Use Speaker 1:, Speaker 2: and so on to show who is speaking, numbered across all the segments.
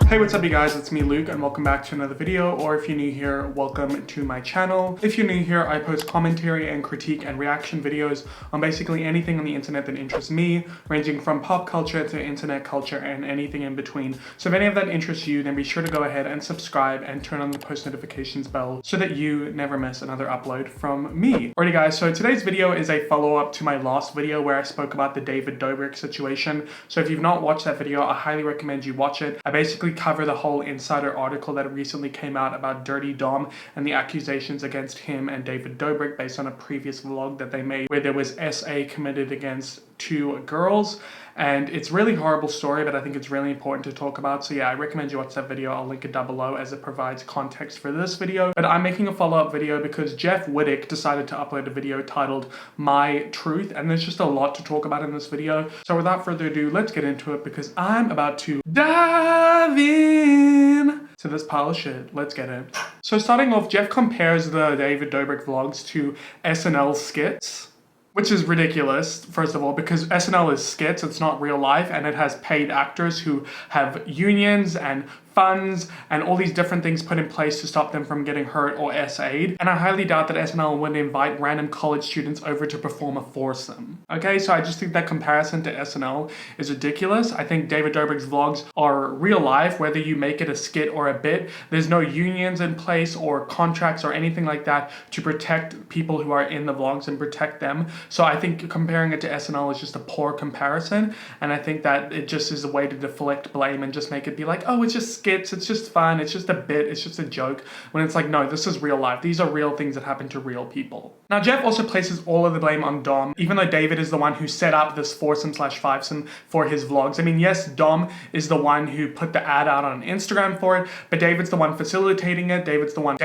Speaker 1: Hey, what's up you guys, it's me Luke and welcome back to another video, or if you're new here, welcome to my channel. If you're new here, I post commentary and critique and reaction videos on basically anything on the internet that interests me, ranging from pop culture to internet culture and anything in between. So if any of that interests you, then be sure to go ahead and subscribe and turn on the post notifications bell so that you never miss another upload from me. Alrighty guys, so today's video is a follow-up to my last video where I spoke about the David Dobrik situation. So if you've not watched that video, I highly recommend you watch it. I basically cover the whole insider article that recently came out about Dirty Dom and the accusations against him and David Dobrik based on a previous vlog that they made where there was SA committed against two girls. And it's a really horrible story, but I think it's really important to talk about. So yeah, I recommend you watch that video. I'll link it down below as it provides context for this video. But I'm making a follow-up video because Jeff Wittek decided to upload a video titled My Truth, and there's just a lot to talk about in this video. So without further ado, let's get into it because I'm about to dive in to this pile of shit. Let's get it. So starting off, Jeff compares the David Dobrik vlogs to SNL skits, which is ridiculous, first of all, because SNL is skits, it's not real life, and it has paid actors who have unions and funds and all these different things put in place to stop them from getting hurt or SA'd. And I highly doubt that SNL would invite random college students over to perform a foursome. Okay, so I just think that comparison to SNL is ridiculous. I think David Dobrik's vlogs are real life, whether you make it a skit or a bit. There's no unions in place or contracts or anything like that to protect people who are in the vlogs and protect them. So I think comparing it to SNL is just a poor comparison. And I think that it just is a way to deflect blame and just make it be like, oh, it's just skits, it's just fun, it's just a bit, it's just a joke, when it's like, no, this is real life. These are real things that happen to real people. Now, Jeff also places all of the blame on Dom, even though David is the one who set up this foursome/fivesome for his vlogs. I mean, yes, Dom is the one who put the ad out on Instagram for it, but David's the one facilitating it. David's the one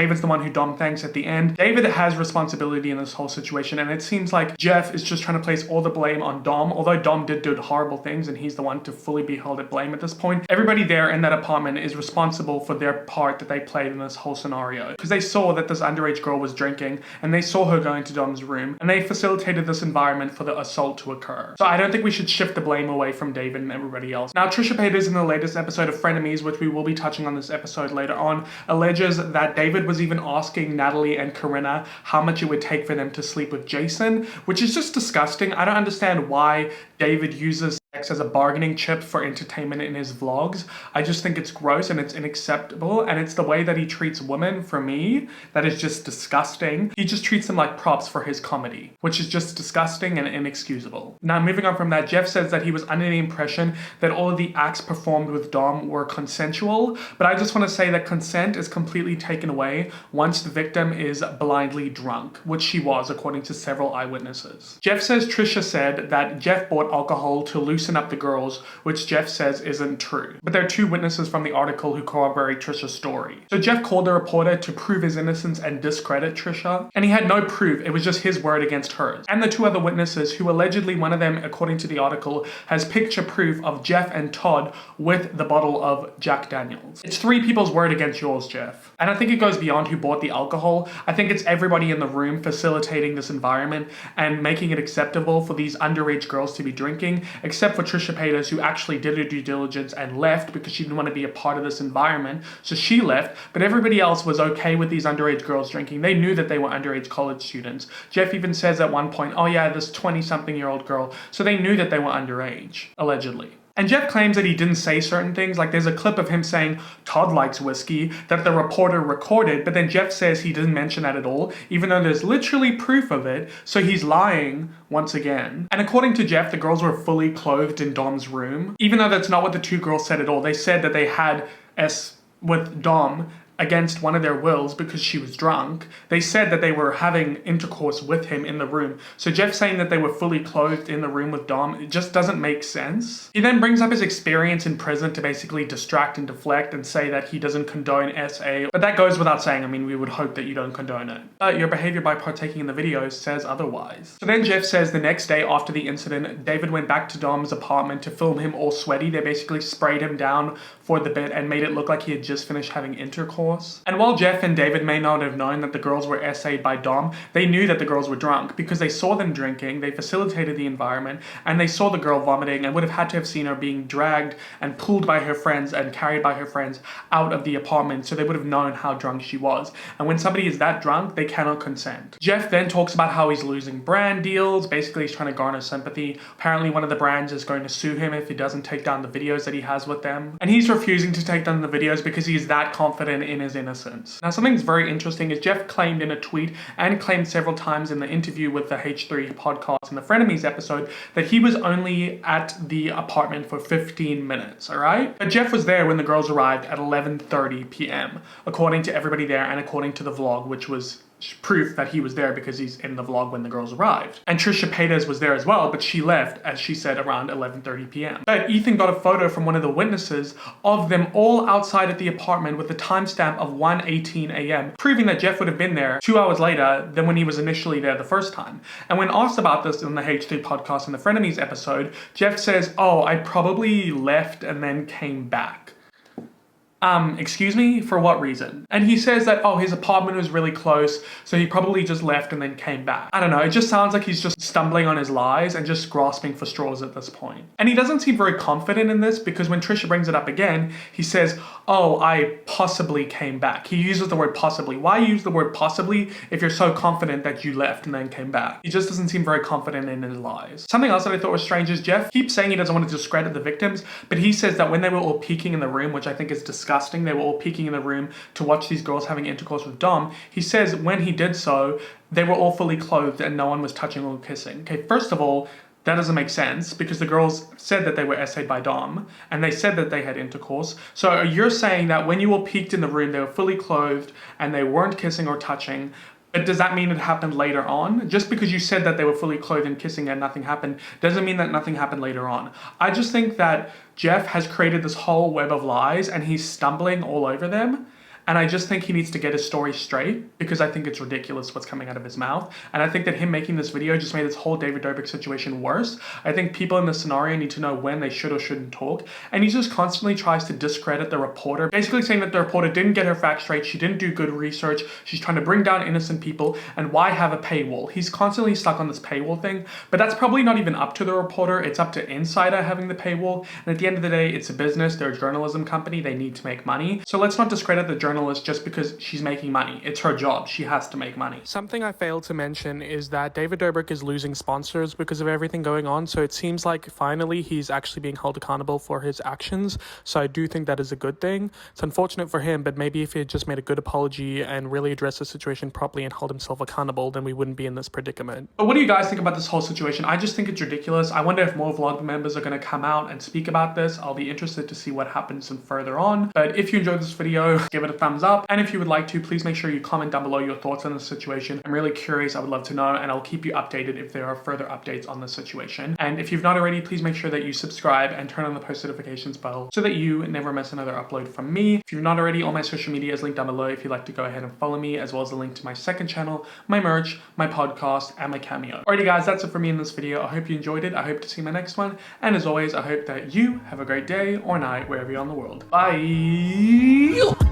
Speaker 1: who Dom thanks at the end. David has responsibility in this whole situation, and it seems like Jeff is just trying to place all the blame on Dom, although Dom did do horrible things and he's the one to fully be held at blame at this point. Everybody there in that apartment is responsible for their part that they played in this whole scenario, because they saw that this underage girl was drinking and they saw her go into Dom's room and they facilitated this environment for the assault to occur. So I don't think we should shift the blame away from David and everybody else. Now, Trisha Paytas in the latest episode of Frenemies, which we will be touching on this episode later on, alleges that David was even asking Natalie and Corinna how much it would take for them to sleep with Jason, which is just disgusting. I don't understand why David uses sex as a bargaining chip for entertainment in his vlogs. I just think it's gross and it's unacceptable, and it's the way that he treats women, for me, that is just disgusting. He just treats them like props for his comedy, which is just disgusting and inexcusable. Now, moving on from that, Jeff says that he was under the impression that all of the acts performed with Dom were consensual, but I just want to say that consent is completely taken away once the victim is blindly drunk, which she was, according to several eyewitnesses. Jeff says Trisha said that Jeff bought alcohol to loosen up the girls, which Jeff says isn't true. But there are two witnesses from the article who corroborate Trisha's story. So Jeff called the reporter to prove his innocence and discredit Trisha, and he had no proof. It was just his word against hers. And the two other witnesses, who allegedly, one of them, according to the article, has picture proof of Jeff and Todd with the bottle of Jack Daniels. It's three people's word against yours, Jeff. And I think it goes beyond who bought the alcohol. I think it's everybody in the room facilitating this environment and making it acceptable for these underage girls to be drinking, except for Trisha Paytas, who actually did her due diligence and left because she didn't want to be a part of this environment, so she left. But everybody else was okay with these underage girls drinking. They knew that they were underage college students. Jeff even says at one point, oh yeah, this 20-something-year-old girl, so they knew that they were underage, allegedly. And Jeff claims that he didn't say certain things, like there's a clip of him saying Todd likes whiskey that the reporter recorded, but then Jeff says he didn't mention that at all, even though there's literally proof of it, so he's lying once again. And according to Jeff, the girls were fully clothed in Dom's room, even though that's not what the two girls said at all. They said that they had S with Dom against one of their wills because she was drunk. They said that they were having intercourse with him in the room. So Jeff saying that they were fully clothed in the room with Dom, it just doesn't make sense. He then brings up his experience in prison to basically distract and deflect and say that he doesn't condone SA. But that goes without saying. I mean, we would hope that you don't condone it. But your behavior by partaking in the videos says otherwise. So then Jeff says the next day after the incident, David went back to Dom's apartment to film him all sweaty. They basically sprayed him down for the bit and made it look like he had just finished having intercourse. intercourse. And while Jeff and David may not have known that the girls were essayed by Dom, they knew that the girls were drunk because they saw them drinking, they facilitated the environment, and they saw the girl vomiting and would have had to have seen her being dragged and pulled by her friends and carried by her friends out of the apartment, so they would have known how drunk she was. And when somebody is that drunk, they cannot consent. Jeff then talks about how he's losing brand deals. Basically, he's trying to garner sympathy. Apparently, one of the brands is going to sue him if he doesn't take down the videos that he has with them. And he's refusing to take down the videos because he's that confident in his innocence. Now, something that's very interesting is Jeff claimed in a tweet and claimed several times in the interview with the H3 podcast in the Frenemies episode that he was only at the apartment for 15 minutes, all right? But Jeff was there when the girls arrived at 11:30 p.m., according to everybody there and according to the vlog, which was proof that he was there because he's in the vlog when the girls arrived. And Trisha Paytas was there as well, but she left, as she said, around 11:30 p.m. But Ethan got a photo from one of the witnesses of them all outside at the apartment with the timestamp of 1:18 a.m., proving that Jeff would have been there 2 hours later than when he was initially there the first time. And when asked about this in the H3 podcast in the Frenemies episode, Jeff says, "Oh, I probably left and then came back." Excuse me? For what reason? And he says that, oh, his apartment was really close, so he probably just left and then came back. I don't know, it just sounds like he's just stumbling on his lies and just grasping for straws at this point. And he doesn't seem very confident in this because when Trisha brings it up again, he says, oh, I possibly came back. He uses the word possibly. Why use the word possibly if you're so confident that you left and then came back? He just doesn't seem very confident in his lies. Something else that I thought was strange is Jeff keeps saying he doesn't want to discredit the victims, but he says that when they were all peeking in the room, which I think is disgusting, they were all peeking in the room to watch these girls having intercourse with Dom. He says when he did so, they were all fully clothed and no one was touching or kissing. Okay, first of all, that doesn't make sense because the girls said that they were essayed by Dom and they said that they had intercourse. So you're saying that when you all peeked in the room, they were fully clothed and they weren't kissing or touching. But does that mean it happened later on? Just because you said that they were fully clothed and kissing and nothing happened, doesn't mean that nothing happened later on. I just think that Jeff has created this whole web of lies and he's stumbling all over them. And I just think he needs to get his story straight because I think it's ridiculous what's coming out of his mouth. And I think that him making this video just made this whole David Dobrik situation worse. I think people in this scenario need to know when they should or shouldn't talk. And he just constantly tries to discredit the reporter, basically saying that the reporter didn't get her facts straight. She didn't do good research. She's trying to bring down innocent people. And why have a paywall? He's constantly stuck on this paywall thing, but that's probably not even up to the reporter. It's up to Insider having the paywall. And at the end of the day, it's a business. They're a journalism company. They need to make money. So let's not discredit the journalist just because she's making money. It's her job. She has to make money. Something I failed to mention is that David Dobrik is losing sponsors because of everything going on. So it seems like finally he's actually being held accountable for his actions. So I do think that is a good thing. It's unfortunate for him, but maybe if he had just made a good apology and really addressed the situation properly and held himself accountable, then we wouldn't be in this predicament. But what do you guys think about this whole situation? I just think it's ridiculous. I wonder if more vlog members are going to come out and speak about this. I'll be interested to see what happens further on. But if you enjoyed this video, give it a thumbs up. And if you would like to, please make sure you comment down below your thoughts on the situation. I'm really curious. I would love to know, and I'll keep you updated if there are further updates on the situation. And if you've not already, please make sure that you subscribe and turn on the post notifications bell so that you never miss another upload from me. If you're not already, all my social media is linked down below if you'd like to go ahead and follow me, as well as a link to my second channel, my merch, my podcast, and my Cameo. Alrighty guys, that's it for me in this video. I hope you enjoyed it. I hope to see you in my next one. And as always, I hope that you have a great day or night wherever you're on the world. Bye!